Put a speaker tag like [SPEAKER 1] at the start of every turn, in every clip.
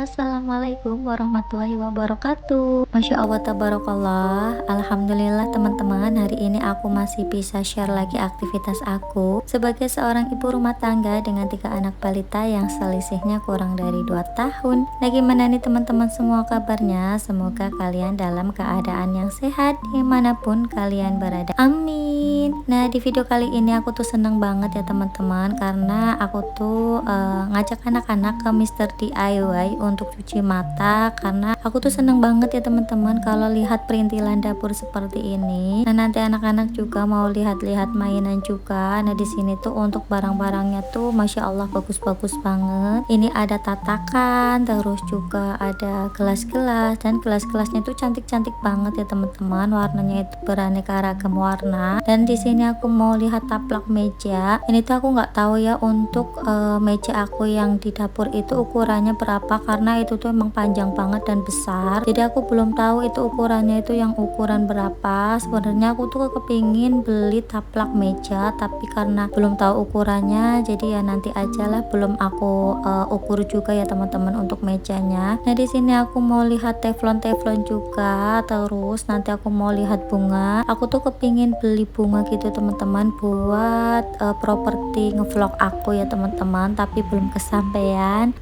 [SPEAKER 1] Assalamualaikum warahmatullahi wabarakatuh. Masya Allah tabarakallah. Alhamdulillah teman-teman, hari ini aku masih bisa share lagi aktivitas aku sebagai seorang ibu rumah tangga dengan 3 anak balita yang selisihnya kurang dari 2 tahun. Nah, gimana nih teman-teman semua kabarnya? Semoga kalian dalam keadaan yang sehat dimanapun kalian berada, amin. Nah, di video kali ini aku tuh seneng banget ya teman-teman, karena aku tuh ngajak anak-anak ke Mister DIY untuk cuci mata, karena aku tuh seneng banget ya teman-teman kalau lihat perintilan dapur seperti ini. Nah, nanti anak-anak juga mau lihat-lihat mainan juga. Nah, di sini tuh untuk barang-barangnya tuh Masya Allah bagus-bagus banget. Ini ada tatakan, terus juga ada gelas-gelas, dan gelas-gelasnya tuh cantik-cantik banget ya teman-teman. Warnanya itu beraneka ragam warna. Dan di sini aku mau lihat taplak meja. Ini tuh aku nggak tahu ya untuk meja aku yang di dapur itu ukurannya berapa, karena itu tuh emang panjang banget dan besar. Jadi aku belum tahu itu ukurannya itu yang ukuran berapa. Sebenarnya aku tuh kepingin beli taplak meja, tapi karena belum tahu ukurannya, jadi ya nanti aja lah, belum aku ukur juga ya teman-teman untuk mejanya. Nah, di sini aku mau lihat teflon juga, terus nanti aku mau lihat bunga. Aku tuh kepingin beli bunga gitu teman-teman buat properti ngevlog aku ya teman-teman, tapi belum kesampaian.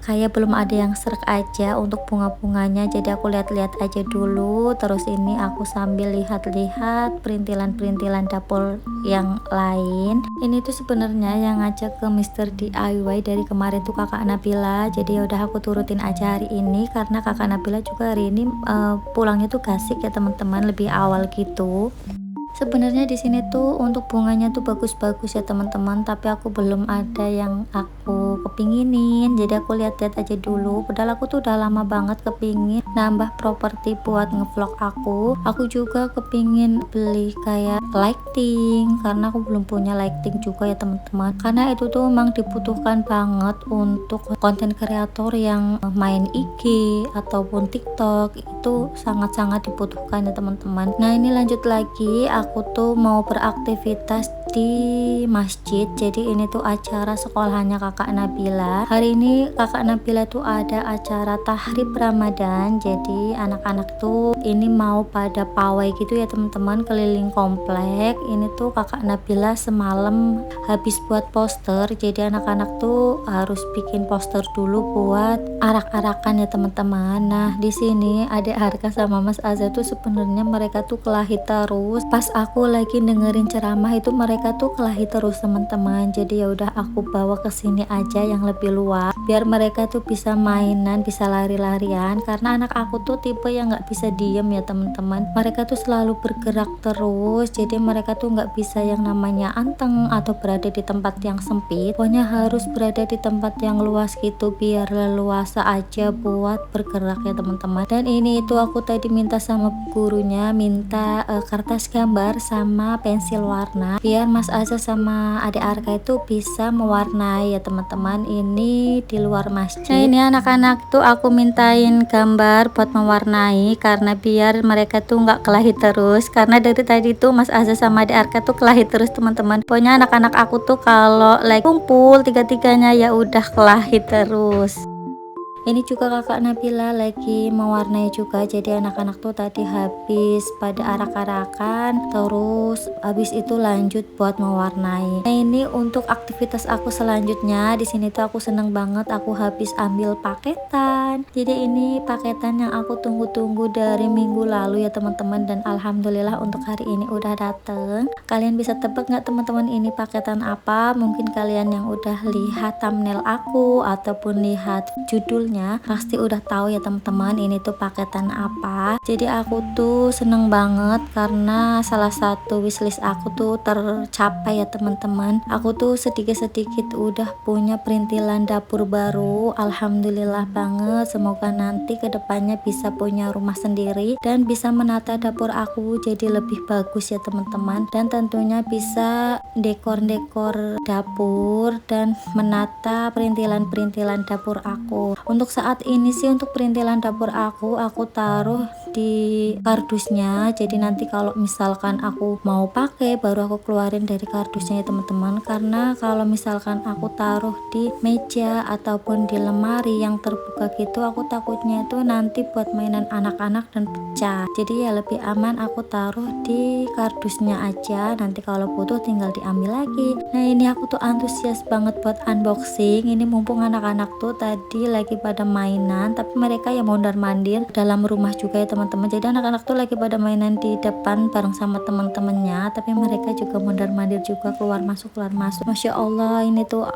[SPEAKER 1] Kayak belum ada yang serak aja untuk bunga-bunganya, jadi aku lihat-lihat aja dulu. Terus ini aku sambil lihat-lihat perintilan-perintilan dapur yang lain. Ini tuh sebenarnya yang ngajak ke Mister DIY dari kemarin tuh kakak Nabila, jadi ya udah aku turutin aja hari ini, karena kakak Nabila juga hari ini pulangnya tuh Gasik ya teman-teman, lebih awal gitu. Sebenarnya di sini tuh untuk bunganya tuh bagus-bagus ya teman-teman, tapi aku belum ada yang aku kepinginin, jadi aku lihat-lihat aja dulu. Padahal aku tuh udah lama banget kepingin nambah properti buat ngevlog aku. Aku juga kepingin beli kayak lighting, karena aku belum punya lighting juga ya teman-teman. Karena itu tuh memang dibutuhkan banget untuk konten kreator yang main IG ataupun TikTok, itu sangat-sangat dibutuhkan ya teman-teman. Nah, ini lanjut lagi, aku tuh mau beraktivitas di masjid. Jadi ini tuh acara sekolahannya kakak Nabila. Hari ini kakak Nabila tuh ada acara tahrib Ramadan, jadi anak-anak tuh ini mau pada pawai gitu ya teman-teman, keliling komplek. Ini tuh kakak Nabila semalam habis buat poster, jadi anak-anak tuh harus bikin poster dulu buat arak-arakan ya teman-teman. Nah, di sini adik Harka sama Mas Azza tuh sebenarnya mereka tuh kelahi terus. Pas aku lagi dengerin ceramah itu mereka tuh kelahi terus teman-teman. Jadi ya udah aku bawa ke sini aja yang lebih luas, biar mereka tuh bisa mainan, bisa lari-larian. Karena anak aku tuh tipe yang nggak bisa diem ya teman-teman. Mereka tuh selalu bergerak terus. Jadi mereka tuh nggak bisa yang namanya anteng atau berada di tempat yang sempit. Pokoknya harus berada di tempat yang luas gitu, biar leluasa aja buat bergerak ya teman-teman. Dan ini itu aku tadi minta sama gurunya, minta kertas gambar sama pensil warna, biar Mas Azza sama adik Arka itu bisa mewarnai ya teman-teman, ini di luar masjid. Nah, ini anak-anak tuh aku mintain gambar buat mewarnai, karena biar mereka tuh nggak kelahi terus, karena dari tadi tuh Mas Azza sama adik Arka tuh kelahi terus teman-teman. Pokoknya anak-anak aku tuh kalau lagi kumpul tiga-tiganya ya udah kelahi terus. Ini juga kakak Nabila lagi mewarnai juga, jadi anak-anak tuh tadi habis pada arak-arakan, terus habis itu lanjut buat mewarnai. Nah, ini untuk aktivitas aku selanjutnya. Di sini tuh aku seneng banget, aku habis ambil paketan. Jadi ini paketan yang aku tunggu-tunggu dari minggu lalu ya teman-teman, dan alhamdulillah untuk hari ini udah dateng. Kalian bisa tebak nggak teman-teman ini paketan apa? Mungkin kalian yang udah lihat thumbnail aku ataupun lihat judulnya pasti udah tahu ya teman-teman ini tuh paketan apa. Jadi aku tuh seneng banget karena salah satu wishlist aku tuh tercapai ya teman-teman. Aku tuh sedikit-sedikit udah punya perintilan dapur baru, alhamdulillah banget. Semoga nanti kedepannya bisa punya rumah sendiri dan bisa menata dapur aku jadi lebih bagus ya teman-teman, dan tentunya bisa dekor-dekor dapur dan menata perintilan-perintilan dapur aku. Untuk saat ini sih untuk perintilan dapur aku taruh di kardusnya. Jadi nanti kalau misalkan aku mau pakai baru aku keluarin dari kardusnya ya teman-teman, karena kalau misalkan aku taruh di meja ataupun di lemari yang terbuka gitu, aku takutnya itu nanti buat mainan anak-anak dan pecah. Jadi ya lebih aman aku taruh di kardusnya aja, nanti kalau butuh tinggal diambil lagi. Nah ini aku tuh antusias banget buat unboxing. Ini mumpung anak-anak tuh tadi lagi pada mainan, tapi mereka ya mondar mandir dalam rumah juga ya teman-teman. Jadi anak-anak tuh lagi pada mainan di depan bareng sama teman-temannya, tapi mereka juga mondar mandir juga, keluar masuk Masya Allah, ini tuh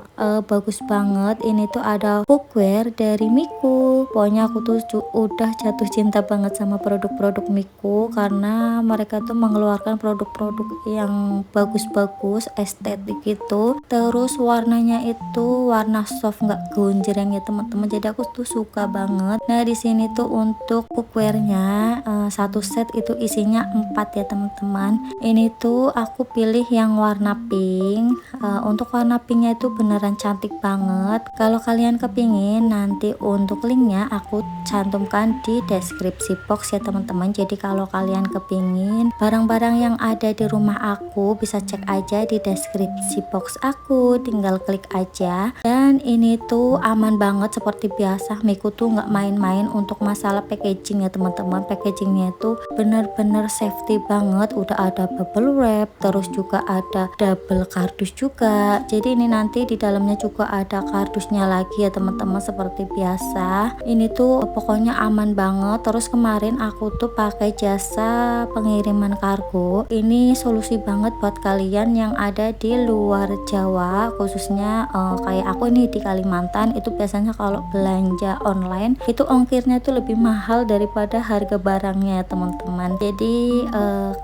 [SPEAKER 1] bagus banget. Ini tuh ada cookware dari Miku. Pokoknya aku tuh udah jatuh cinta banget sama produk-produk Miku, karena mereka tuh mengeluarkan produk-produk yang bagus-bagus, estetik gitu. Terus warnanya itu warna soft, nggak gonjreng ya teman-teman. Jadi aku tuh suka banget. Nah di sini tuh untuk cookware-nya satu set itu isinya 4 ya teman-teman. Ini tuh aku pilih yang warna pink. Untuk warna pinknya itu beneran cantik banget. Kalau kalian kepingin, nanti untuk linknya aku cantumkan di deskripsi box ya teman-teman. Jadi kalau kalian kepingin barang-barang yang ada di rumah aku, bisa cek aja di deskripsi box aku, tinggal klik aja. Dan ini tuh aman banget, seperti biasa Miku tuh nggak main-main untuk masalah packaging ya teman-teman. Packagingnya itu bener-bener safety banget, udah ada bubble wrap, terus juga ada double kardus juga. Jadi ini nanti di dalamnya juga ada kardusnya lagi ya teman-teman, seperti biasa. Ini tuh pokoknya aman banget. Terus kemarin aku tuh pakai jasa pengiriman kargo. Ini solusi banget buat kalian yang ada di luar Jawa, khususnya kayak aku ini di Kalimantan. Itu biasanya kalau belanja online itu ongkirnya tuh lebih mahal daripada harga barangnya ya teman-teman. Jadi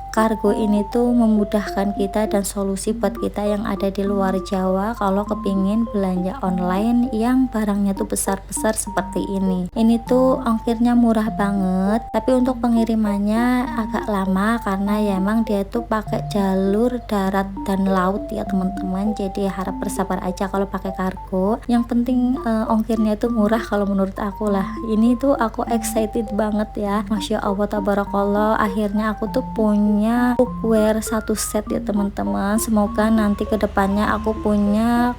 [SPEAKER 1] kargo ini tuh memudahkan kita dan solusi buat kita yang ada di luar Jawa kalau kepingin belanja online yang barangnya tuh besar-besar seperti ini. Ini tuh ongkirnya murah banget, tapi untuk pengirimannya agak lama karena ya emang dia tuh pakai jalur darat dan laut ya teman-teman. Jadi harap bersabar aja kalau pakai kargo. Yang penting ongkirnya tuh murah kalau menurut aku lah. Ini tuh aku excited banget ya. Masya Allah tabarakallah, akhirnya aku tuh punya cookware satu set ya teman-teman. Semoga nanti kedepannya aku punya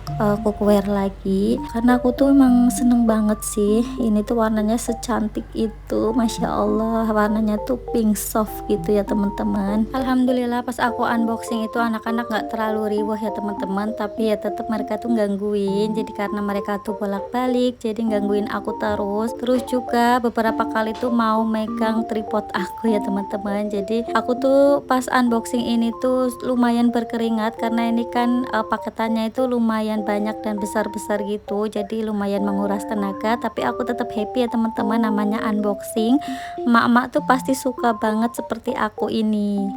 [SPEAKER 1] cookware lagi, karena aku tuh emang seneng banget sih. Ini tuh warnanya secantik itu, Masya Allah, warnanya tuh pink soft gitu ya teman-teman. Alhamdulillah pas aku unboxing itu anak-anak nggak terlalu riuh ya teman-teman, tapi ya tetap mereka tuh gangguin. Jadi karena mereka tuh bolak-balik, jadi gangguin aku terus juga beberapa kali tuh mau megang tripod aku ya teman-teman. Jadi aku tuh pas unboxing ini tuh lumayan berkeringat karena ini kan paketannya itu lumayan banyak dan besar-besar gitu, jadi lumayan menguras tenaga. Tapi aku tetap happy ya teman-teman, namanya unboxing. Emak-emak tuh pasti suka banget seperti aku ini.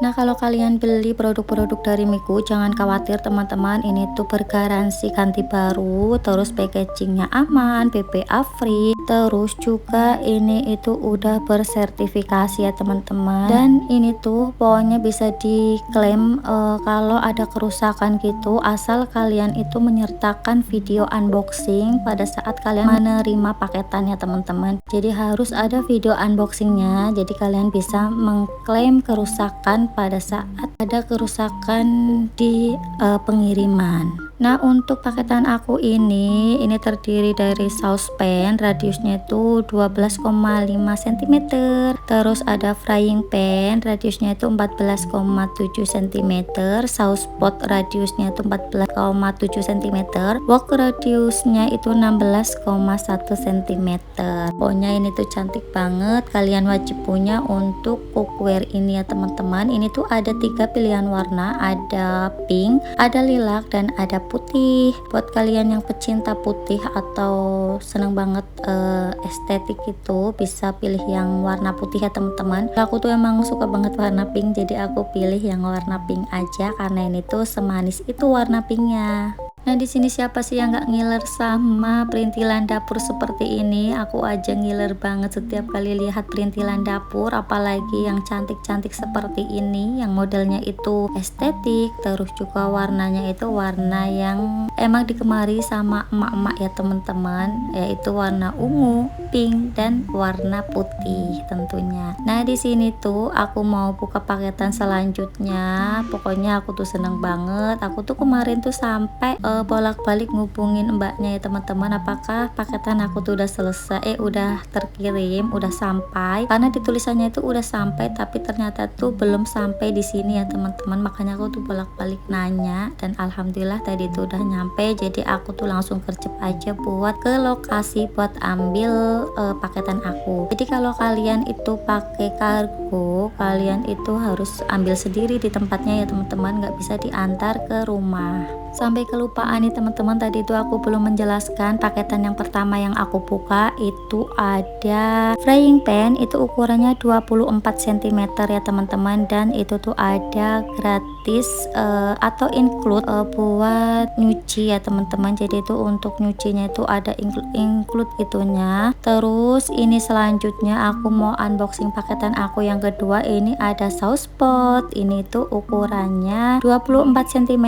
[SPEAKER 1] Nah kalau kalian beli produk-produk dari Miku, jangan khawatir teman-teman, ini tuh bergaransi ganti baru, terus packagingnya aman, BPA free, terus juga ini itu udah bersertifikasi ya teman-teman. Dan ini tuh pokoknya bisa diklaim kalau ada kerusakan gitu, asal kalian itu menyertakan video unboxing pada saat kalian menerima paketannya teman-teman. Jadi harus ada video unboxingnya, jadi kalian bisa mengklaim kerusakan pada saat ada kerusakan di pengiriman. Nah untuk paketan aku ini terdiri dari saucepan, radiusnya itu 12,5 cm, terus ada frying pan, radiusnya itu 14,7 cm, sauce pot radiusnya itu 14,7 cm, wok radiusnya itu 16,1 cm. Pokoknya ini tuh cantik banget, kalian wajib punya untuk cookware ini ya teman-teman. Ini tuh ada 3 pilihan warna, ada pink, ada lilac, dan ada putih. Buat kalian yang pecinta putih atau seneng banget estetik itu, bisa pilih yang warna putih ya teman-teman. Aku tuh emang suka banget warna pink, jadi aku pilih yang warna pink aja karena ini tuh semanis itu warna pinknya. Nah, di sini siapa sih yang nggak ngiler sama perintilan dapur seperti ini? Aku aja ngiler banget setiap kali lihat perintilan dapur, apalagi yang cantik-cantik seperti ini, yang modelnya itu estetik, terus juga warnanya itu warna yang emang digemari sama emak-emak ya teman-teman, yaitu warna ungu, pink, dan warna putih tentunya. Nah, di sini tuh aku mau buka paketan selanjutnya. Pokoknya aku tuh seneng banget. Aku tuh kemarin tuh sampai bolak-balik ngubungin mbaknya ya teman-teman, apakah paketan aku tuh udah selesai, udah terkirim, udah sampai, karena di tulisannya itu udah sampai tapi ternyata tuh belum sampai di sini ya teman-teman. Makanya aku tuh bolak-balik nanya, dan alhamdulillah tadi tuh udah nyampe. Jadi aku tuh langsung gercep aja buat ke lokasi buat ambil paketan aku. Jadi kalau kalian itu pakai kargo, kalian itu harus ambil sendiri di tempatnya ya teman-teman, nggak bisa diantar ke rumah. Sampai kelupaan nih teman-teman, tadi itu aku belum menjelaskan paketan yang pertama yang aku buka itu ada frying pan, itu ukurannya 24 cm ya teman-teman, dan itu tuh ada gratis atau include buat nyuci ya teman-teman. Jadi itu untuk nyucinya itu ada include itunya. Terus ini selanjutnya aku mau unboxing paketan aku yang kedua. Ini ada sauce pot, ini tuh ukurannya 24 cm,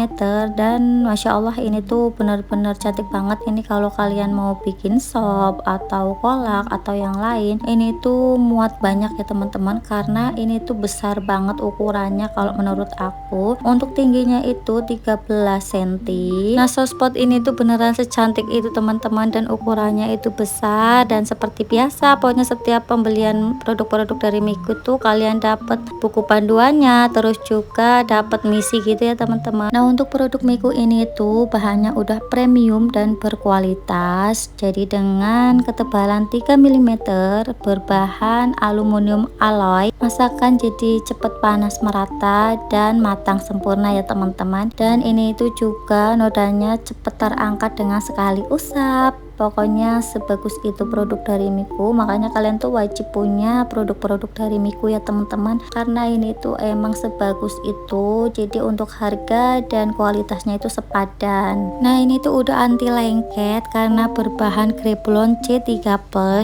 [SPEAKER 1] dan masya Allah ini tuh bener-bener cantik banget. Ini kalau kalian mau bikin sop atau kolak atau yang lain, ini tuh muat banyak ya teman-teman, karena ini tuh besar banget ukurannya. Kalau menurut aku untuk tingginya itu 13 cm. Nah, sauce pot ini tuh beneran secantik itu teman-teman, dan ukurannya itu besar. Dan seperti biasa, pokoknya setiap pembelian produk-produk dari Miku tuh kalian dapat buku panduannya, terus juga dapat misi gitu ya teman-teman. Nah, untuk produk Miku ini tuh bahannya udah premium dan berkualitas. Jadi dengan ketebalan 3 mm, berbahan aluminium alloy, masakan jadi cepet panas merata dan matang sempurna ya teman-teman. Dan ini itu juga nodanya cepet terangkat dengan sekali usap. Pokoknya sebagus itu produk dari Miku, makanya kalian tuh wajib punya produk-produk dari Miku ya teman-teman, karena ini tuh emang sebagus itu. Jadi untuk harga dan kualitasnya itu sepadan. Nah, ini tuh udah anti lengket karena berbahan Krepelon C3+.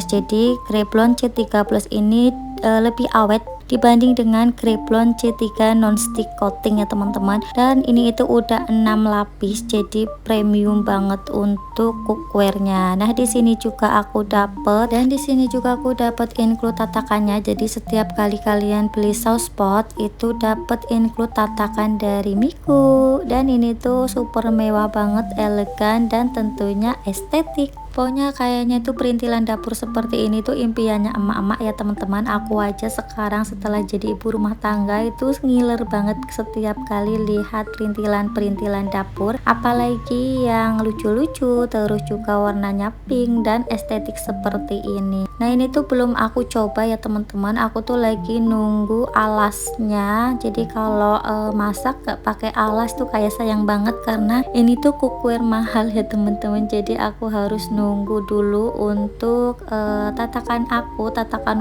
[SPEAKER 1] Jadi Krepelon C3+ ini lebih awet dibanding dengan Krepelon C3 non-stick coating ya teman-teman. Dan ini itu udah 6 lapis, jadi premium banget untuk cookwarenya. Nah, di sini juga aku dapet, dan di sini juga aku dapet include tatakannya. Jadi setiap kali kalian beli sauce pot itu dapet include tatakan dari Miku, dan ini tuh super mewah banget, elegan, dan tentunya estetik. Pokoknya kayaknya tuh perintilan dapur seperti ini tuh impiannya emak-emak ya teman-teman. Aku aja sekarang setelah jadi ibu rumah tangga itu ngiler banget setiap kali lihat perintilan-perintilan dapur, apalagi yang lucu-lucu, terus juga warnanya pink dan estetik seperti ini. Nah, ini tuh belum aku coba ya teman-teman, aku tuh lagi nunggu alasnya. Jadi kalau masak gak pakai alas tuh kayak sayang banget, karena ini tuh cookware mahal ya teman-teman. Jadi aku harus nunggu dulu untuk tatakan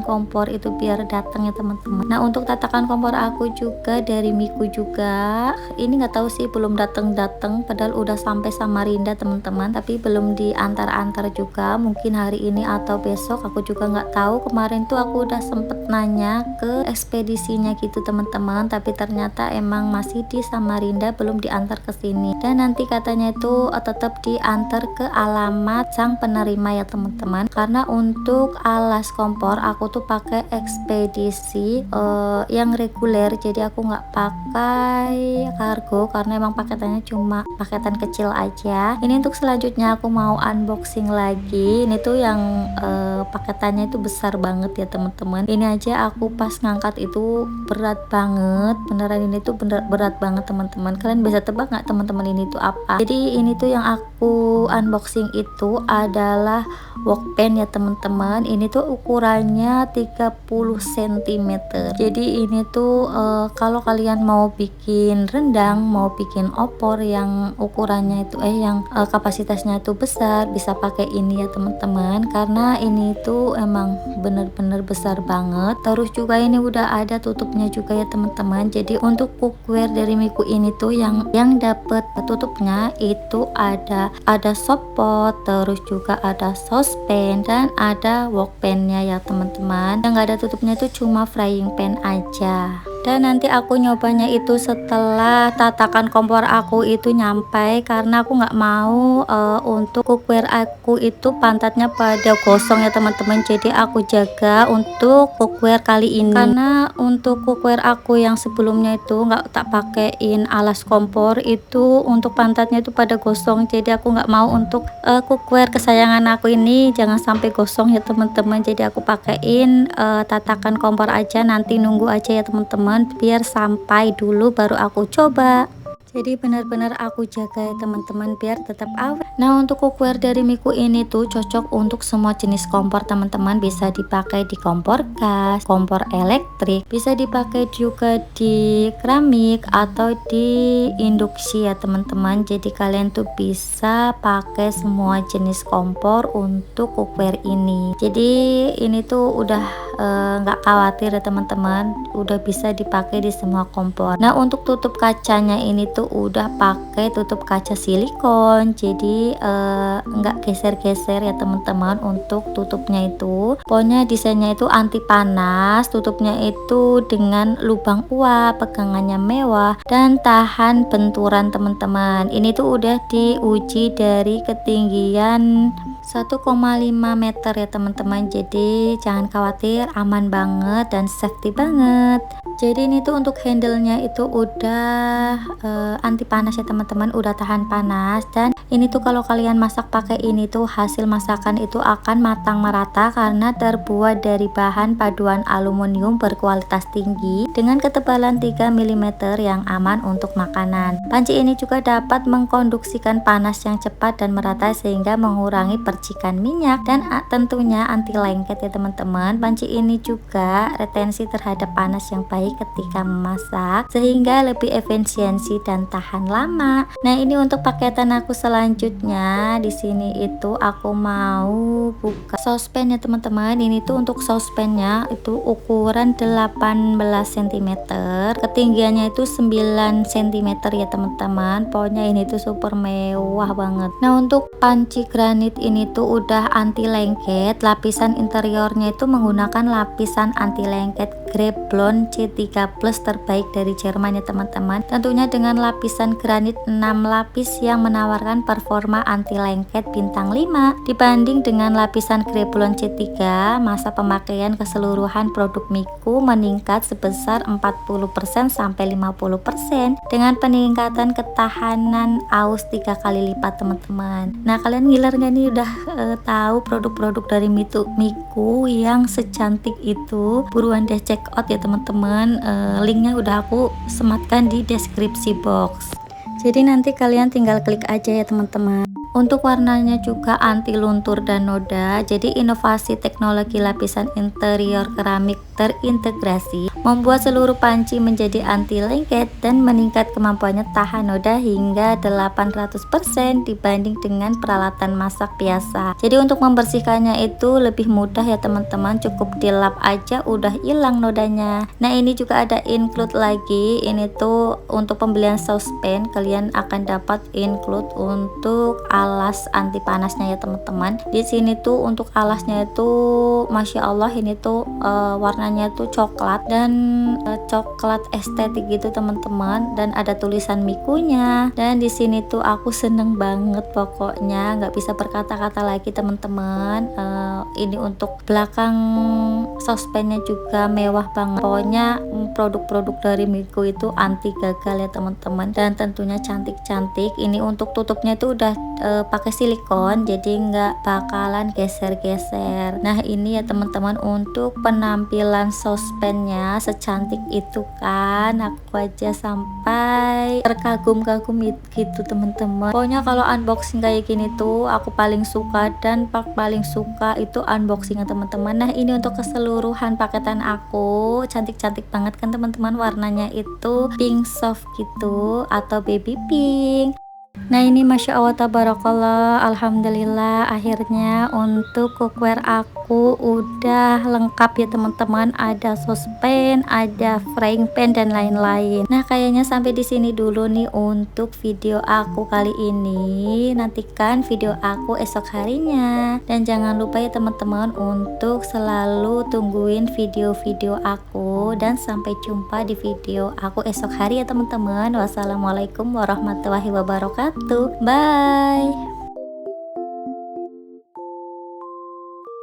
[SPEAKER 1] kompor itu biar datang ya teman-teman. Nah, untuk tatakan kompor aku juga dari Miku juga. Ini nggak tahu sih belum datang, padahal udah sampai Samarinda teman-teman, tapi belum diantar-antar juga. Mungkin hari ini atau besok, aku juga nggak tahu. Kemarin tuh aku udah sempet nanya ke ekspedisinya gitu teman-teman, tapi ternyata emang masih di Samarinda, belum diantar ke sini. Dan nanti katanya itu tetap diantar ke alamat sang penerima ya teman-teman. Karena untuk alas kompor aku tuh pakai ekspedisi yang reguler, jadi aku nggak pakai kargo karena emang paketannya cuma paketan kecil aja. Ini untuk selanjutnya aku mau unboxing lagi. Ini tuh yang paketannya itu besar banget ya teman-teman. Ini aja aku pas ngangkat itu berat banget, beneran ini tuh berat banget teman-teman. Kalian bisa tebak nggak teman-teman ini tuh apa? Jadi ini tuh yang aku unboxing itu adalah wokpan ya teman-teman. Ini tuh ukurannya 30 cm. Jadi ini tuh kalau kalian mau bikin rendang, mau bikin opor yang ukurannya itu yang kapasitasnya itu besar, bisa pakai ini ya teman-teman, karena ini tuh emang bener-bener besar banget. banget. Terus juga ini udah ada tutupnya juga ya teman-teman. Jadi untuk cookware dari Miku ini tuh yang dapet tutupnya itu ada sopot, terus juga ada saucepan dan ada wok pan-nya ya teman-teman. Yang nggak ada tutupnya itu cuma frying pan aja. Dan nanti aku nyobanya itu setelah tatakan kompor aku itu nyampe, karena aku nggak mau untuk cookware aku itu pantatnya pada gosong ya teman-teman. Jadi aku jaga untuk cookware kali ini, karena untuk cookware aku yang sebelumnya itu nggak tak pakein alas kompor itu untuk pantatnya itu pada gosong. Jadi aku nggak mau untuk cookware kesayangan aku ini jangan sampai gosong ya teman-teman. Jadi aku pakein tatakan kompor aja, nanti nunggu aja ya teman-teman biar sampai dulu baru aku coba. Jadi benar-benar aku jaga ya teman-teman biar tetap awet. Nah untuk cookware dari Miku ini tuh cocok untuk semua jenis kompor teman-teman. Bisa dipakai di kompor gas, kompor elektrik, bisa dipakai juga di keramik atau di induksi ya teman-teman. Jadi kalian tuh bisa pakai semua jenis kompor untuk cookware ini. Jadi ini tuh udah nggak khawatir ya teman-teman, udah bisa dipakai di semua kompor. Nah untuk tutup kacanya ini tuh udah pakai tutup kaca silikon, jadi nggak geser-geser ya teman-teman. Untuk tutupnya itu pokoknya desainnya itu anti panas, tutupnya itu dengan lubang uap, pegangannya mewah dan tahan benturan teman-teman. Ini tuh udah diuji dari ketinggian 1,5 meter ya teman-teman. Jadi jangan khawatir, aman banget dan safety banget. Jadi ini tuh untuk handle-nya itu udah anti panas ya teman-teman, udah tahan panas. Dan ini tuh kalau kalian masak pakai ini tuh hasil masakan itu akan matang merata karena terbuat dari bahan paduan aluminium berkualitas tinggi dengan ketebalan 3 mm yang aman untuk makanan. Panci ini juga dapat mengkonduksikan panas yang cepat dan merata sehingga mengurangi percikan minyak dan tentunya anti lengket ya teman-teman. Panci ini juga retensi terhadap panas yang baik ketika memasak sehingga lebih efisiensi dan tahan lama. Nah ini untuk paketan aku selanjutnya. Di sini itu aku mau buka saucepan ya teman-teman. Ini tuh untuk saucepannya itu ukuran 18 cm, ketinggiannya itu 9 cm ya teman-teman. Pokoknya ini tuh super mewah banget. Nah untuk panci granit ini tuh udah anti lengket. Lapisan interiornya itu menggunakan lapisan anti lengket Greblon C3 Plus terbaik dari Jerman ya teman-teman. Tentunya dengan lapisan granit 6 lapis yang menawarkan performa anti lengket bintang 5 dibanding dengan lapisan Greblon C3. Masa pemakaian keseluruhan produk Miku meningkat sebesar 40% sampai 50% dengan peningkatan ketahanan aus 3 kali lipat teman-teman. Nah kalian ngiler nggak nih udah tahu produk-produk dari Miku yang secantik itu? Buruan deh check out ya teman-teman. Linknya udah aku sematkan di deskripsi box. Jadi nanti kalian tinggal klik aja ya teman-teman. Untuk warnanya juga anti luntur dan noda. Jadi inovasi teknologi lapisan interior keramik terintegrasi membuat seluruh panci menjadi anti lengket dan meningkat kemampuannya tahan noda hingga 800% dibanding dengan peralatan masak biasa. Jadi untuk membersihkannya itu lebih mudah ya teman-teman, cukup dilap aja udah hilang nodanya. Nah ini juga ada include lagi, ini tuh untuk pembelian saucepan kalian akan dapat include untuk alas anti panasnya ya teman-teman. Di sini tuh untuk alasnya itu masya Allah ini tuh warnanya tuh coklat dan coklat estetik gitu teman-teman, dan ada tulisan Mikunya. Dan di sini tuh aku seneng banget, pokoknya nggak bisa berkata-kata lagi teman-teman. Ini untuk belakang saucepannya juga mewah banget. Pokoknya produk-produk dari Miku itu anti gagal ya teman-teman, dan tentunya cantik-cantik. Ini untuk tutupnya tuh udah pakai silikon, jadi nggak bakalan geser-geser. Nah ini ya teman-teman untuk penampilan saucepannya secantik itu kan, aku aja sampai terkagum-kagum gitu teman-teman. Pokoknya kalau unboxing kayak gini tuh aku paling suka, dan paling suka itu unboxingnya teman-teman. Nah ini untuk keseluruhan paketan aku cantik-cantik banget kan teman-teman, warnanya itu pink soft gitu atau baby pink. Nah ini Masya Allah tabarakallah, alhamdulillah akhirnya untuk cookware aku udah lengkap ya teman-teman. Ada saucepan, ada frying pan dan lain-lain. Nah kayaknya sampai di sini dulu nih untuk video aku kali ini. Nantikan video aku esok harinya. Dan jangan lupa ya teman-teman untuk selalu tungguin video-video aku. Dan sampai jumpa di video aku esok hari ya teman-teman. Wassalamualaikum warahmatullahi wabarakatuh. Bye.